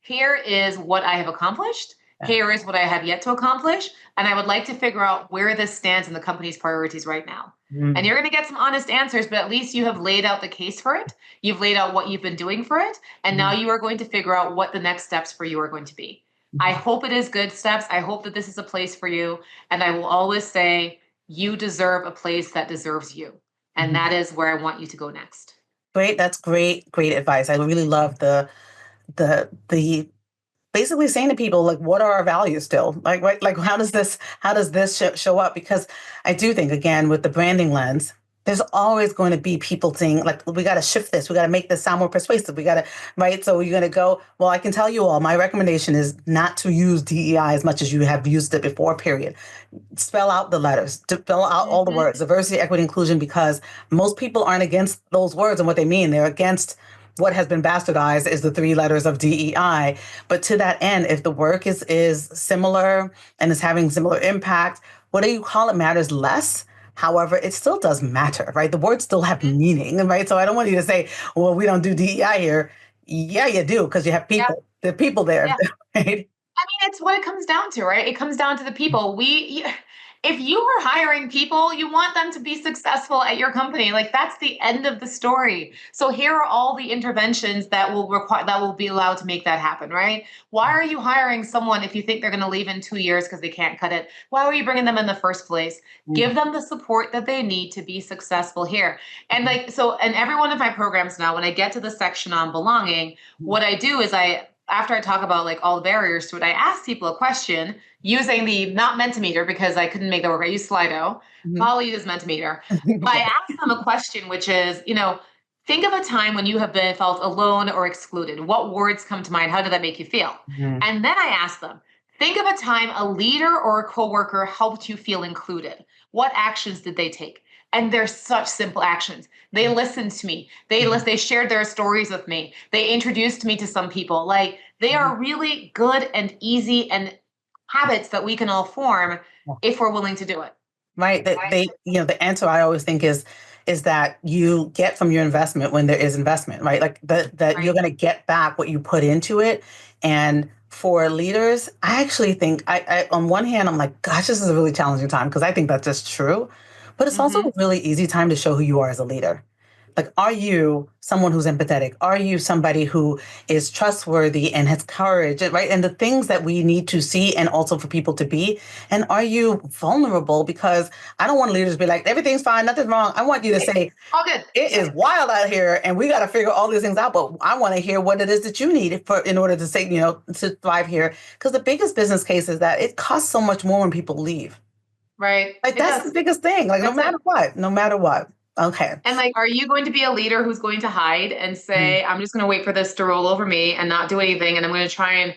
here is what I have accomplished. Here is what I have yet to accomplish. And I would like to figure out where this stands in the company's priorities right now. And you're going to get some honest answers, but at least you have laid out the case for it. You've laid out what you've been doing for it. And now you are going to figure out what the next steps for you are going to be. I hope it is good steps. I hope that this is a place for you. And I will always say, you deserve a place that deserves you. And that is where I want you to go next. Great. That's great advice. I really love the basically saying to people, like, what are our values still? Like, right? Like, how does this show up? Because I do think, again, with the branding lens, there's always going to be people saying, like, we got to shift this. We got to make this sound more persuasive. We got to, right? So you're going to go, well, I can tell you all, my recommendation is not to use DEI as much as you have used it before, period. Spell out the letters, to spell out all the words, diversity, equity, inclusion, because most people aren't against those words and what they mean. They're against what has been bastardized is the 3 letters of DEI. But to that end, if the work is similar and is having similar impact, whatever you call it matters less. However, it still does matter, right? The words still have meaning, right? So I don't want you to say, well, we don't do DEI here. Yeah, you do, because you have people. There are people there, right? mean, it's what it comes down to, right? It comes down to the people. If you are hiring people, you want them to be successful at your company. Like that's the end of the story. So here are all the interventions that will be allowed to make that happen, right? Why are you hiring someone if you think they're going to leave in 2 years because they can't cut it? Why are you bringing them in the first place? Give them the support that they need to be successful here. And like so, in every one of my programs now, when I get to the section on belonging, what I do is after I talk about like all the barriers to it, I ask people a question using the not Mentimeter because I couldn't make that work. I use Slido. Molly uses Mentimeter. But I ask them a question, which is, think of a time when you have been felt alone or excluded. What words come to mind? How did that make you feel? And then I ask them, think of a time a leader or a coworker helped you feel included. What actions did they take? And they're such simple actions. They listened to me. They shared their stories with me. They introduced me to some people. Like they are really good and easy and habits that we can all form if we're willing to do it. Right. That the answer I always think is that you get from your investment when there is investment, right? Like that you're going to get back what you put into it. And for leaders, I actually think I on one hand, I'm like, gosh, this is a really challenging time because I think that's just true. But it's also a really easy time to show who you are as a leader. Like, are you someone who's empathetic? Are you somebody who is trustworthy and has courage, right? And the things that we need to see and also for people to be. And are you vulnerable? Because I don't want leaders to be like, everything's fine, nothing's wrong. I want you to say, all good. It is wild out here and we got to figure all these things out. But I want to hear what it is that you need in order to say, to thrive here. Because the biggest business case is that it costs so much more when people leave. Right. Like, that's the biggest thing. Like, no matter what. Okay. And like, are you going to be a leader who's going to hide and say, I'm just going to wait for this to roll over me and not do anything. And I'm going to try and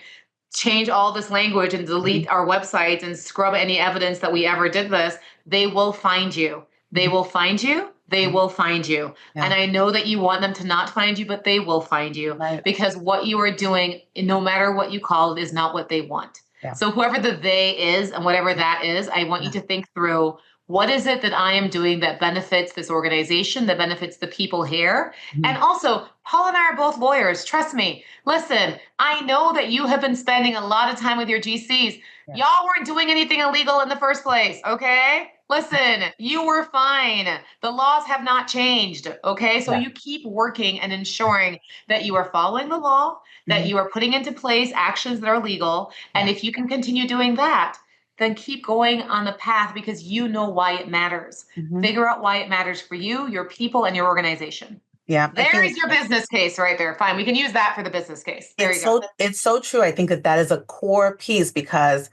change all this language and delete our websites and scrub any evidence that we ever did this. They will find you. They will find you. They will find you. Yeah. And I know that you want them to not find you, but they will find you because what you are doing, no matter what you call it, is not what they want. Yeah. So whoever the they is and whatever that is, I want you to think through, what is it that I am doing that benefits this organization, that benefits the people here? And also, Paul and I are both lawyers. Trust me. Listen, I know that you have been spending a lot of time with your GCs. Y'all weren't doing anything illegal in the first place, okay? Listen, you were fine. The laws have not changed, okay? So you keep working and ensuring that you are following the law, that you are putting into place actions that are legal. And if you can continue doing that, then keep going on the path because you know why it matters. Figure out why it matters for you, your people, and your organization. Yeah. There is your business case right there. Fine. We can use that for the business case. There you go. It's so true. I think that is a core piece because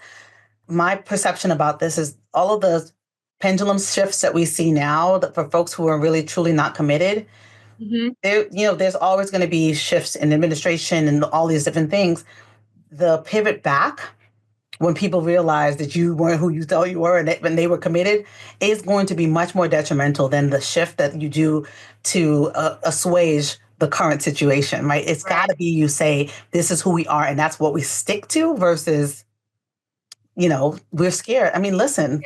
my perception about this is all of the pendulum shifts that we see now that for folks who are really truly not committed, there's always going to be shifts in administration and all these different things. The pivot back when people realize that you weren't who you thought you were and when they were committed is going to be much more detrimental than the shift that you do to assuage the current situation, right? It's got to be you say, this is who we are and that's what we stick to versus, we're scared. I mean, listen,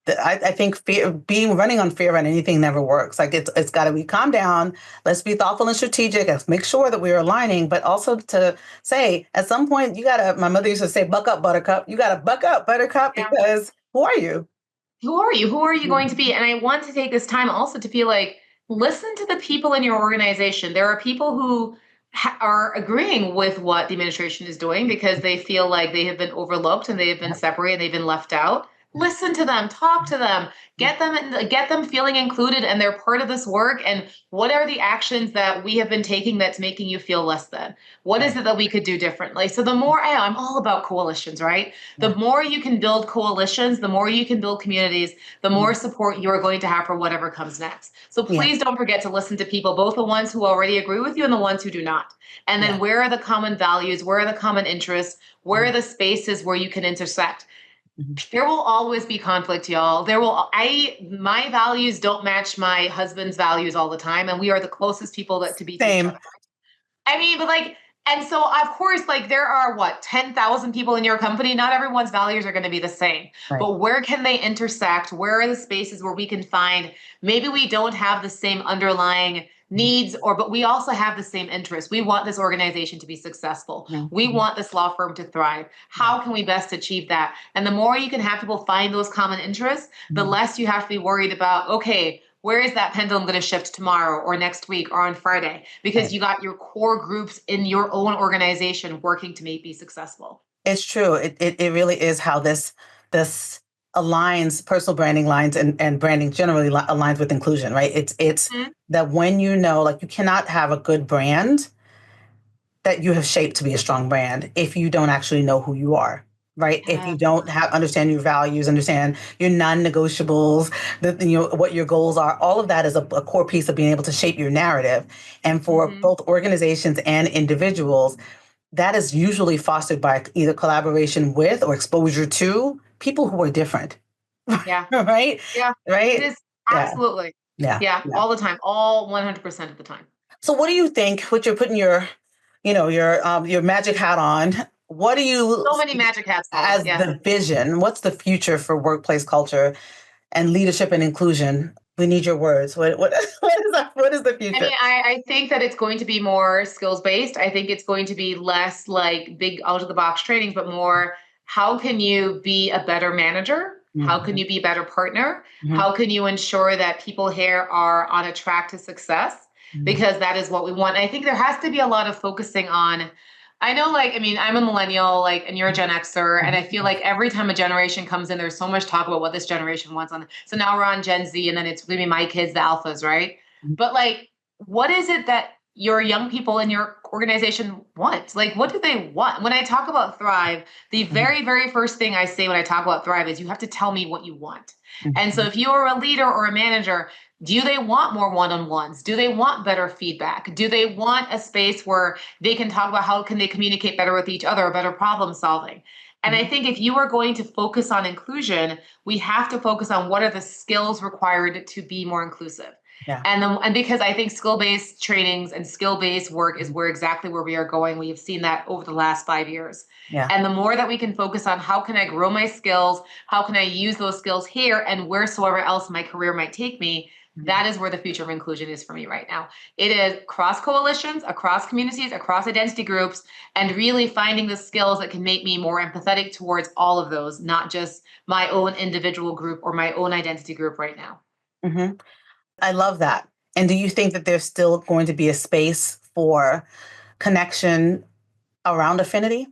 I think running on fear on anything never works. Like it's got to be calm down. Let's be thoughtful and strategic. Let's make sure that we're aligning, but also to say at some point my mother used to say, buck up, buttercup. You got to buck up, buttercup, because who are you? Who are you? Who are you going to be? And I want to take this time also to feel like, listen to the people in your organization. There are people who are agreeing with what the administration is doing because they feel like they have been overlooked and they have been separated, they've been left out. Listen to them, talk to them, get them feeling included and they're part of this work. And what are the actions that we have been taking that's making you feel less than? What is it that we could do differently? So the more I'm all about coalitions, right? The more you can build coalitions, the more you can build communities, the more support you are going to have for whatever comes next. So please don't forget to listen to people, both the ones who already agree with you and the ones who do not. And then where are the common values? Where are the common interests? Where are the spaces where you can intersect? There will always be conflict, y'all. My values don't match my husband's values all the time. And we are the closest people to be. Same. I mean, but and so of course, there are 10,000 people in your company. Not everyone's values are going to be the same, but where can they intersect? Where are the spaces where we can find, maybe we don't have the same underlying needs, but we also have the same interests. We want this organization to be successful. We want this law firm to thrive. How can we best achieve that? And the more you can have people find those common interests, the less you have to be worried about, okay, where is that pendulum going to shift tomorrow or next week or on Friday? Because you got your core groups in your own organization working to make be successful. It's true. It really is how this aligns, personal branding lines and branding generally aligns with inclusion, right? It's that when you know, like, you cannot have a good brand that you have shaped to be a strong brand if you don't actually know who you are, right? If you don't understand your values, understand your non-negotiables, what your goals are, all of that is a core piece of being able to shape your narrative. And for both organizations and individuals, that is usually fostered by either collaboration with or exposure to people who are different. Yeah. Right? Yeah. Right? It is. Absolutely. Yeah. All the time. All 100% of the time. So what do you think, what you're putting your magic hat on, what do you so many magic hats as the vision? What's the future for workplace culture and leadership and inclusion? We need your words. What is the future? I mean, I think that it's going to be more skills based. I think it's going to be less like big out of the box trainings, but more how can you be a better manager? How can you be a better partner? How can you ensure that people here are on a track to success? Because that is what we want. And I think there has to be a lot of focusing on, I know, like, I mean, I'm a millennial, like, and you're a Gen Xer, and I feel like every time a generation comes in, there's so much talk about what this generation wants on. So now we're on Gen Z, and then it's going to be my kids, the alphas, right? But like, what is it that your young people in your organization want? Like, what do they want? When I talk about Thrive, the very, very first thing I say when I talk about Thrive is you have to tell me what you want. And so if you are a leader or a manager, do they want more one-on-ones? Do they want better feedback? Do they want a space where they can talk about how can they communicate better with each other, better problem solving? And I think if you are going to focus on inclusion, we have to focus on what are the skills required to be more inclusive. Yeah. And because I think skill-based trainings and skill-based work is exactly where we are going. We have seen that over the last 5 years. Yeah. And the more that we can focus on how can I grow my skills, how can I use those skills here and wheresoever else my career might take me, that is where the future of inclusion is for me right now. It is across coalitions, across communities, across identity groups, and really finding the skills that can make me more empathetic towards all of those, not just my own individual group or my own identity group right now. I love that. And do you think that there's still going to be a space for connection around affinity?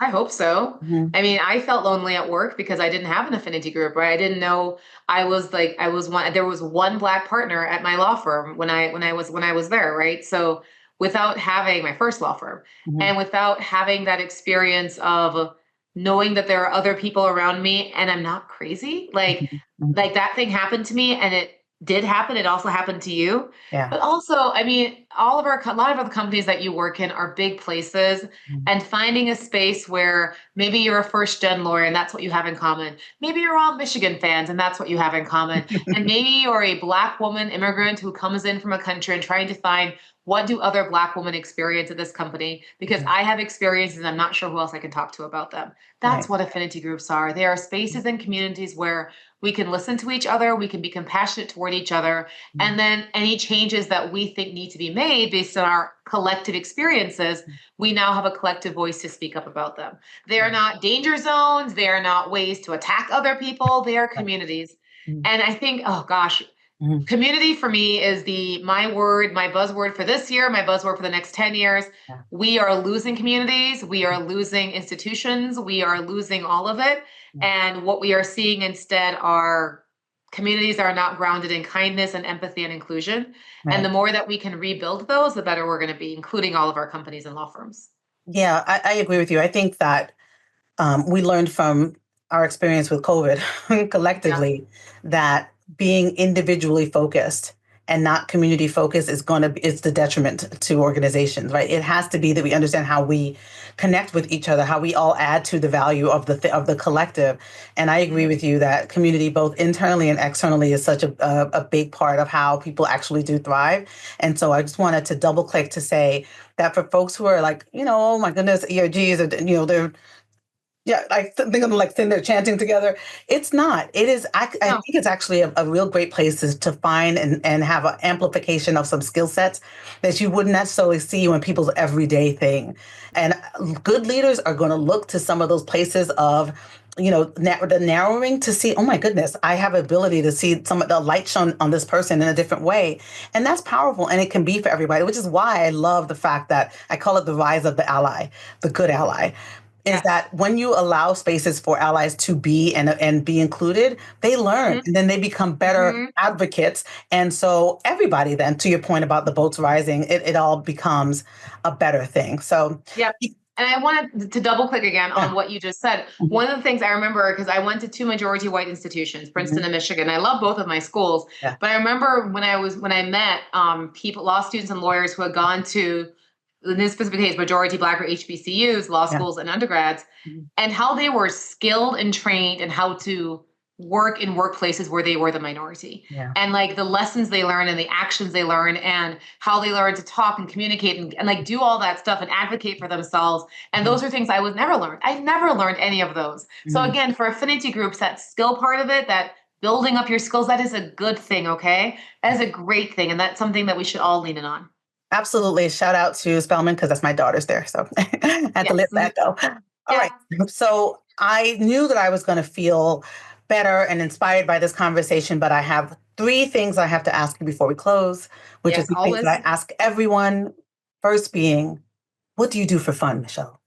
I hope so. I mean, I felt lonely at work because I didn't have an affinity group, right? I didn't know I was one. There was one Black partner at my law firm when I was there, right? So without having my first law firm and without having that experience of knowing that there are other people around me and I'm not crazy, like that thing happened to me and it did happen. It also happened to you. Yeah. But also, I mean, a lot of other companies that you work in are big places, and finding a space where maybe you're a first gen lawyer and that's what you have in common. Maybe you're all Michigan fans and that's what you have in common. And maybe you're a Black woman immigrant who comes in from a country and trying to find what do other Black women experience at this company? Because I have experiences and I'm not sure who else I can talk to about them. That's what affinity groups are. They are spaces and communities where we can listen to each other, we can be compassionate toward each other, and then any changes that we think need to be made based on our collective experiences, we now have a collective voice to speak up about them. They are not danger zones, they are not ways to attack other people, they are communities. And I think, oh gosh, community for me is my buzzword for this year, my buzzword for the next 10 years. We are losing communities, we are losing institutions, we are losing all of it. And what we are seeing instead are communities that are not grounded in kindness and empathy and inclusion. And the more that we can rebuild those, the better we're going to be, including all of our companies and law firms. Yeah, I agree with you. I think that we learned from our experience with COVID collectively that being individually focused and not community focused is the detriment to organizations, right? It has to be that we understand how we connect with each other, how we all add to the value of the collective. And I agree with you that community, both internally and externally, is such a big part of how people actually do thrive. And so I just wanted to double click to say that for folks who are like, oh my goodness, ERGs, or they're Yeah, I think of them like sitting there chanting together. It's not. It is. I No. think it's actually a real great place to find and have an amplification of some skill sets that you wouldn't necessarily see in people's everyday thing. And good leaders are going to look to some of those places of, the narrowing to see, oh my goodness, I have ability to see some of the light shown on this person in a different way. And that's powerful. And it can be for everybody, which is why I love the fact that I call it the rise of the ally, the good ally, is Yes. that when you allow spaces for allies to be and be included, they learn Hmm. and then they become better Hmm. advocates. And so everybody then, to your point about the boats rising, it all becomes a better thing. So Yep. And I wanted to double click again yeah. on what you just said. Mhm. One of the things I remember, because I went to two majority white institutions, Princeton Mhm. and Michigan. I love both of my schools, Yeah. but I remember when I met people, law students and lawyers who had gone to, in this specific case, majority Black or HBCUs, law Yeah. schools and undergrads, Mhm. and how they were skilled and trained in how to work in workplaces where they were the minority, Yeah. and like the lessons they learn and the actions they learn and how they learn to talk and communicate and like do all that stuff and advocate for themselves. And Mhm. those are things I was never learned. I never learned any of those. So Mhm. again, for affinity groups, that skill part of it, that building up your skills, that is a good thing. Okay, that is a great thing, and that's something that we should all lean in on. Absolutely. Shout out to Spelman because that's my daughter's there. So I had to Yes. let that go. All Yeah. right. So I knew that I was going to feel better and inspired by this conversation, but I have three things I have to ask you before we close, which is Yes. the things that Always. I ask everyone. First being, what do you do for fun, Michelle?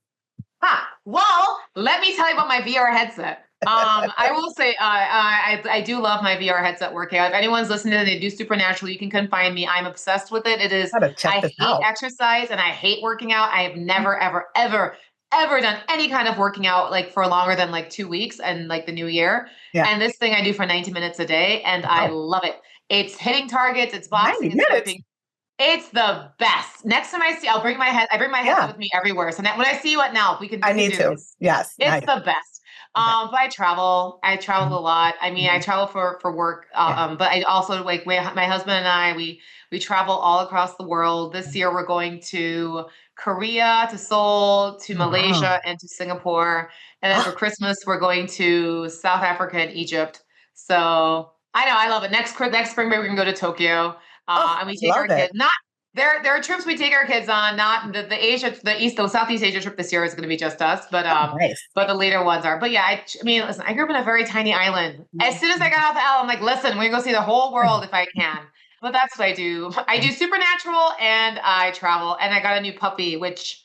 Huh. Well, let me tell you about my VR headset. I will say, I do love my VR headset workout. If anyone's listening and they do Supernatural, you can come find me. I'm obsessed with it. It is. Gotta check I this hate out. exercise and I hate working out. I have never, ever, ever, ever done any kind of working out like for longer than like 2 weeks and like the new year. Yeah. And this thing I do for 90 minutes a day, and I Wow. love it. It's hitting targets. It's 90 boxing. It's minutes. jumping. It's the best. Next time I see, I'll bring my head. I bring my headset Yeah. with me everywhere. So when I see you at now, I we can need do to. this. Yes. It's Nice. the best. Okay. But I travel. I travel Mhm. a lot. I mean, I Mhm. travel for work. Yeah. But I also like my husband and I. We travel all across the world. This year we're going to Korea, to Seoul, to Wow. Malaysia, and to Singapore. And then for Ah, Christmas we're going to South Africa and Egypt. So I know I love it. Next spring break we can go to Tokyo. oh, And we I take our love it. kids. Not there are trips we take our kids on. Not the Southeast Asia trip this year is going to be just us, Oh, nice. but the later ones are. But yeah, I mean, listen, I grew up in a very tiny island. As soon as I got Mhm. out the L, I'm like, listen, we're gonna go see the whole world if I can. But that's what I do. I do supernatural and I travel, and I got a new puppy, which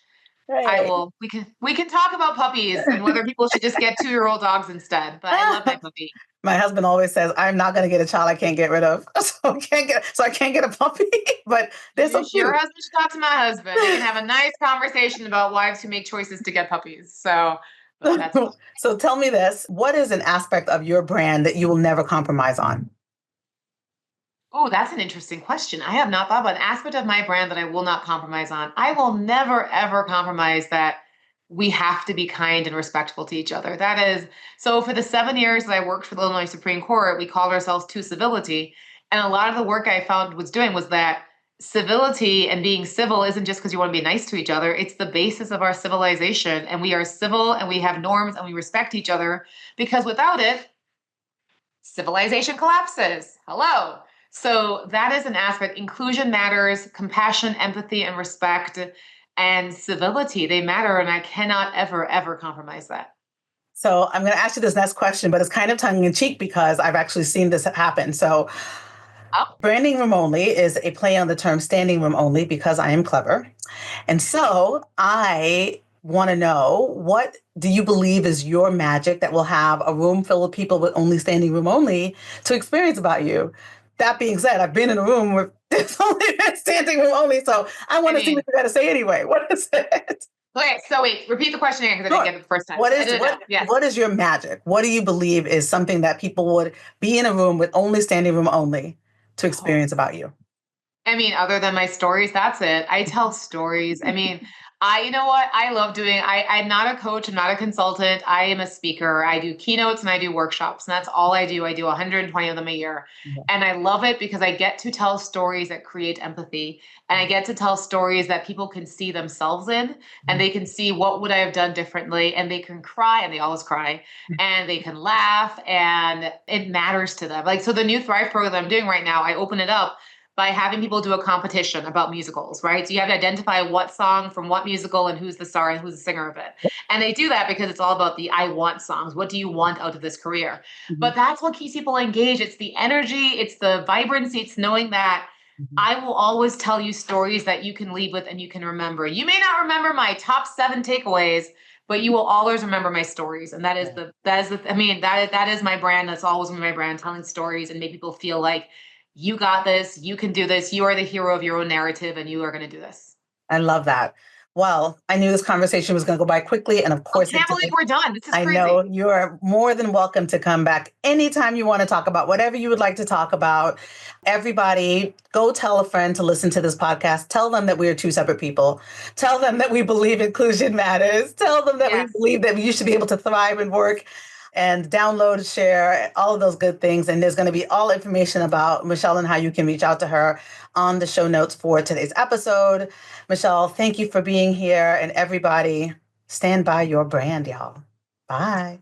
I Great. will. We can talk about puppies and whether people should just get 2-year-old dogs instead. But I love my puppy. My husband always says, I'm not going to get a child I can't get rid of. So I can't get a puppy, but they're so Your cute. husband should talk to my husband. They can have a nice conversation about wives who make choices to get puppies. So, but that's fun. So tell me this, what is an aspect of your brand that you will never compromise on? Oh, that's an interesting question. I have not thought about an aspect of my brand that I will not compromise on. I will never, ever compromise that we have to be kind and respectful to each other. That is, so for the 7 years that I worked for the Illinois Supreme Court, we called ourselves to civility. And a lot of the work I found was doing was that civility and being civil isn't just because you want to be nice to each other. It's the basis of our civilization. And we are civil and we have norms and we respect each other because without it, civilization collapses. Hello. So that is an aspect. Inclusion matters, compassion, empathy, and respect and civility. They matter. And I cannot ever, ever compromise that. So I'm going to ask you this next question, but it's kind of tongue in cheek because I've actually seen this happen. So Oh, branding room only is a play on the term standing room only because I am clever. And so I want to know, what do you believe is your magic that will have a room full of people with only standing room only to experience about you? That being said, I've been in a room where there's only been standing room only. So I I want to see mean, what you got to say anyway. What is it? okay. So wait, repeat the question again because I didn't Sure. get it the first time. What I is didn't know. what Yes. what is your magic? What do you believe is something that people would be in a room with only standing room only to Oh, experience about you? I mean, other than my stories, that's it. I tell stories. I mean, You know what? I love doing, I'm not a coach. I'm not a consultant. I am a speaker. I do keynotes and I do workshops, and that's all I do. I do 120 of them a year. Yeah. And I love it because I get to tell stories that create empathy, and I get to tell stories that people can see themselves in, and they can see what would I have done differently, and they can cry, and they always cry, and they can laugh, and it matters to them. Like, so the new Thrive program that I'm doing right now, I open it up by having people do a competition about musicals, right? So you have to identify what song from what musical and who's the star and who's the singer of it. And they do that because it's all about the I want songs. What do you want out of this career? Mhm. But that's what keeps people engaged. It's the energy, it's the vibrancy, it's knowing that Mhm. I will always tell you stories that you can leave with and you can remember. You may not remember my top 7 takeaways, but you will always remember my stories. And that is my brand. That's always been my brand, telling stories and make people feel like you got this, you can do this, you are the hero of your own narrative, and you are going to do this. I love that. Well, I knew this conversation was going to go by quickly, and of I course it can't believe did. we're done. This is I crazy. know you are more than welcome to come back anytime you want to talk about whatever you would like to talk about. Everybody, go tell a friend to listen to this podcast. Tell them that we are two separate people. Tell them that we believe inclusion matters. Tell them that we Yes. believe that you should be able to thrive and work and download, share, all of those good things. And there's going to be all information about Michelle and how you can reach out to her on the show notes for today's episode. Michelle, thank you for being here. And everybody, stand by your brand, y'all. Bye.